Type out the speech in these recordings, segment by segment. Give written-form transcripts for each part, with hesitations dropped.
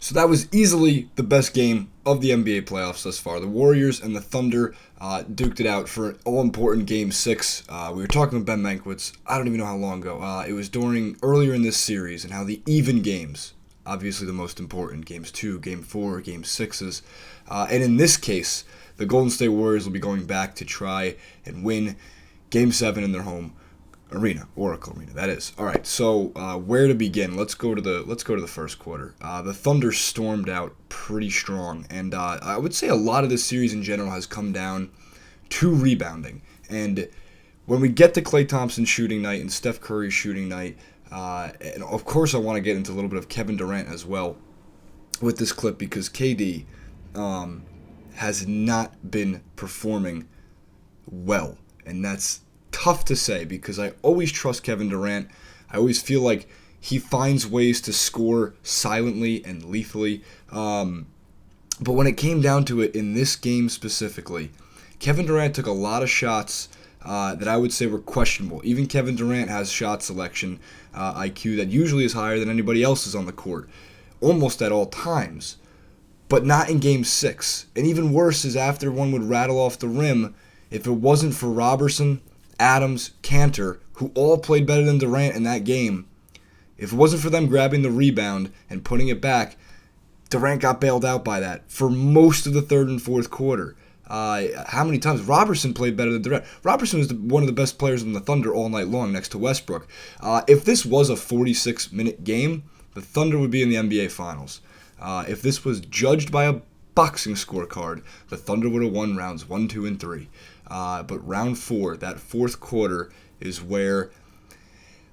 So that was easily the best game of the NBA playoffs thus far. The Warriors and the Thunder duked it out for an all-important Game 6. We were talking with Ben Mankiewicz, I don't even know how long ago. It was earlier in this series, and how the even games, obviously the most important, Games 2, Game 4, Game 6s. And in this case, the Golden State Warriors will be going back to try and win Game 7 in their home arena, Oracle Arena, that is. All right, so where to begin? Let's go to the first quarter. The Thunder stormed out pretty strong, and I would say a lot of this series in general has come down to rebounding. And when we get to Klay Thompson shooting night and Steph Curry shooting night, and of course I want to get into a little bit of Kevin Durant as well with this clip, because KD has not been performing well, and that's tough to say because I always trust Kevin Durant. I always feel like he finds ways to score silently and lethally. But when it came down to it in this game specifically, Kevin Durant took a lot of shots that I would say were questionable. Even Kevin Durant has shot selection IQ that usually is higher than anybody else's on the court, almost at all times, but not in Game 6. And even worse is after one would rattle off the rim, if it wasn't for Robertson, Adams, Cantor, who all played better than Durant in that game, if it wasn't for them grabbing the rebound and putting it back, Durant got bailed out by that for most of the third and fourth quarter. How many times? Robertson played better than Durant. Robertson was one of the best players in the Thunder all night long next to Westbrook. If this was a 46-minute game, the Thunder would be in the NBA Finals. If this was judged by a boxing scorecard, the Thunder would have won rounds 1, 2, and 3. But round 4, that fourth quarter, is where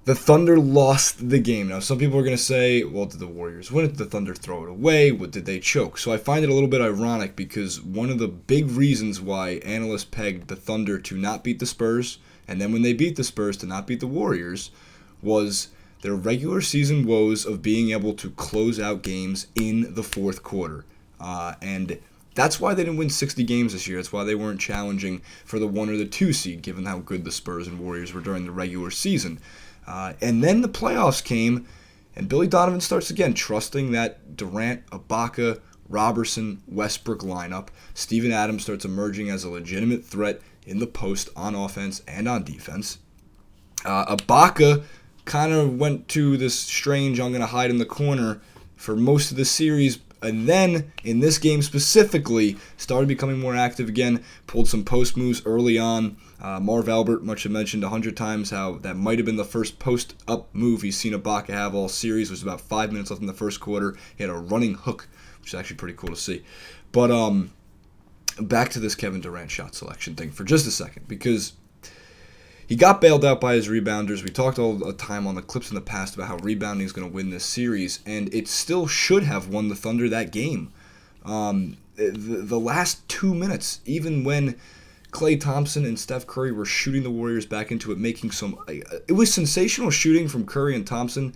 the Thunder lost the game. Now, some people are going to say, well, did the Warriors win it? Did the Thunder throw it away? What did they choke? So I find it a little bit ironic because one of the big reasons why analysts pegged the Thunder to not beat the Spurs, and then when they beat the Spurs to not beat the Warriors, was their regular season woes of being able to close out games in the fourth quarter. And that's why they didn't win 60 games this year. That's why they weren't challenging for the 1 or the 2 seed, given how good the Spurs and Warriors were during the regular season. And then the playoffs came, and Billy Donovan starts again trusting that Durant, Ibaka, Robertson, Westbrook lineup. Steven Adams starts emerging as a legitimate threat in the post on offense and on defense. Ibaka kind of went to this strange, I'm going to hide in the corner for most of the series. And then, in this game specifically, started becoming more active again, pulled some post moves early on. Marv Albert, much mentioned 100 times how that might have been the first post-up move he's seen Ibaka have all series. It was about 5 minutes left in the first quarter. He had a running hook, which is actually pretty cool to see. But back to this Kevin Durant shot selection thing for just a second, because he got bailed out by his rebounders. We talked all the time on the clips in the past about how rebounding is going to win this series, and it still should have won the Thunder that game. The last 2 minutes, even when Klay Thompson and Steph Curry were shooting the Warriors back into it, making it was sensational shooting from Curry and Thompson.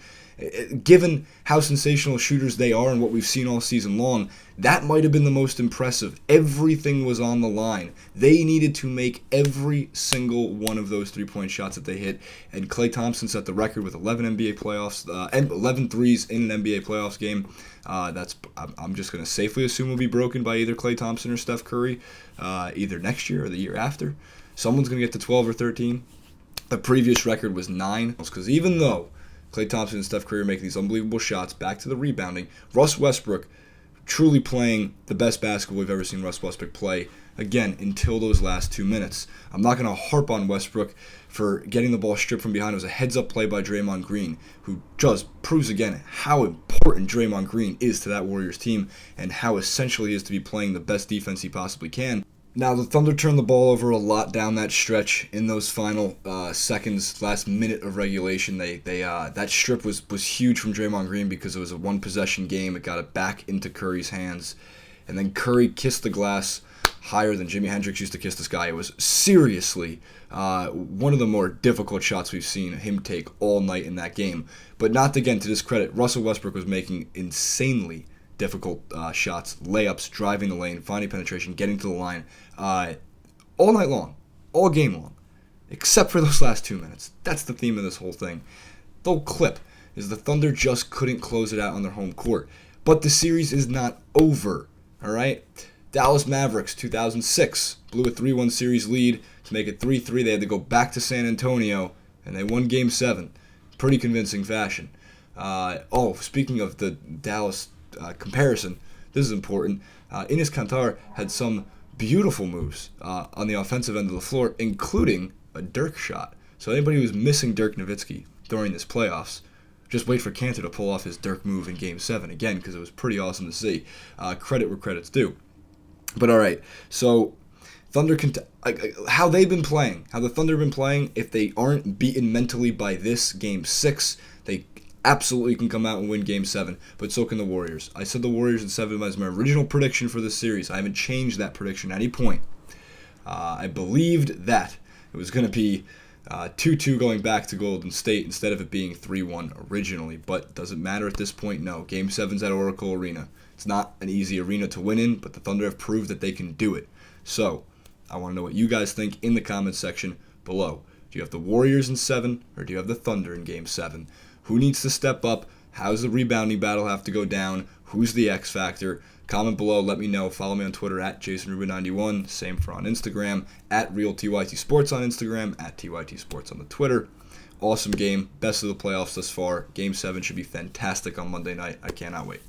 Given how sensational shooters they are and what we've seen all season long, that might have been the most impressive. Everything was on the line. They needed to make every single one of those three-point shots that they hit, and Klay Thompson set the record with 11 NBA playoffs and 11 threes in an NBA playoffs game. I'm just going to safely assume will be broken by either Klay Thompson or Steph Curry, either next year or the year after. Someone's going to get to 12 or 13. The previous record was 9, because even though Klay Thompson and Steph Curry are making these unbelievable shots, back to the rebounding, Russ Westbrook truly playing the best basketball we've ever seen Russ Westbrook play, again, until those last 2 minutes. I'm not going to harp on Westbrook for getting the ball stripped from behind. It was a heads-up play by Draymond Green, who just proves again how important Draymond Green is to that Warriors team and how essential he is to be playing the best defense he possibly can. Now, the Thunder turned the ball over a lot down that stretch in those final seconds, last minute of regulation. That strip was huge from Draymond Green because it was a one-possession game. It got it back into Curry's hands. And then Curry kissed the glass higher than Jimi Hendrix used to kiss the sky. It was seriously one of the more difficult shots we've seen him take all night in that game. But not again to discredit, Russell Westbrook was making insanely difficult shots, layups, driving the lane, finding penetration, getting to the line, all night long, all game long, except for those last 2 minutes. That's the theme of this whole thing. The whole clip is the Thunder just couldn't close it out on their home court. But the series is not over, all right? Dallas Mavericks, 2006, blew a 3-1 series lead to make it 3-3. They had to go back to San Antonio, and they won Game 7. Pretty convincing fashion. Speaking of the Dallas comparison, this is important. Enes Kanter had some beautiful moves on the offensive end of the floor, including a Dirk shot. So anybody who's missing Dirk Nowitzki during this playoffs, just wait for Kanter to pull off his Dirk move in Game 7 again, because it was pretty awesome to see. Credit where credit's due. But all right, so Thunder how they've been playing, how the Thunder have been playing. If they aren't beaten mentally by this Game 6, they absolutely can come out and win Game 7. But so can the Warriors. I said the Warriors in 7 as my original prediction for this series. I haven't changed that prediction at any point. I believed that it was going to be 2-2 going back to Golden State instead of it being 3-1 originally. But does it matter at this point? No. Game 7's at Oracle Arena. It's not an easy arena to win in, but the Thunder have proved that they can do it. So, I want to know what you guys think in the comments section below. Do you have the Warriors in 7, or do you have the Thunder in Game 7? Who needs to step up? How's the rebounding battle have to go down? Who's the X factor? Comment below, let me know. Follow me on Twitter at JasonRubin91. Same for on Instagram, at RealTYTSports on Instagram, at TYTSports on the Twitter. Awesome game. Best of the playoffs thus far. Game 7 should be fantastic on Monday night. I cannot wait.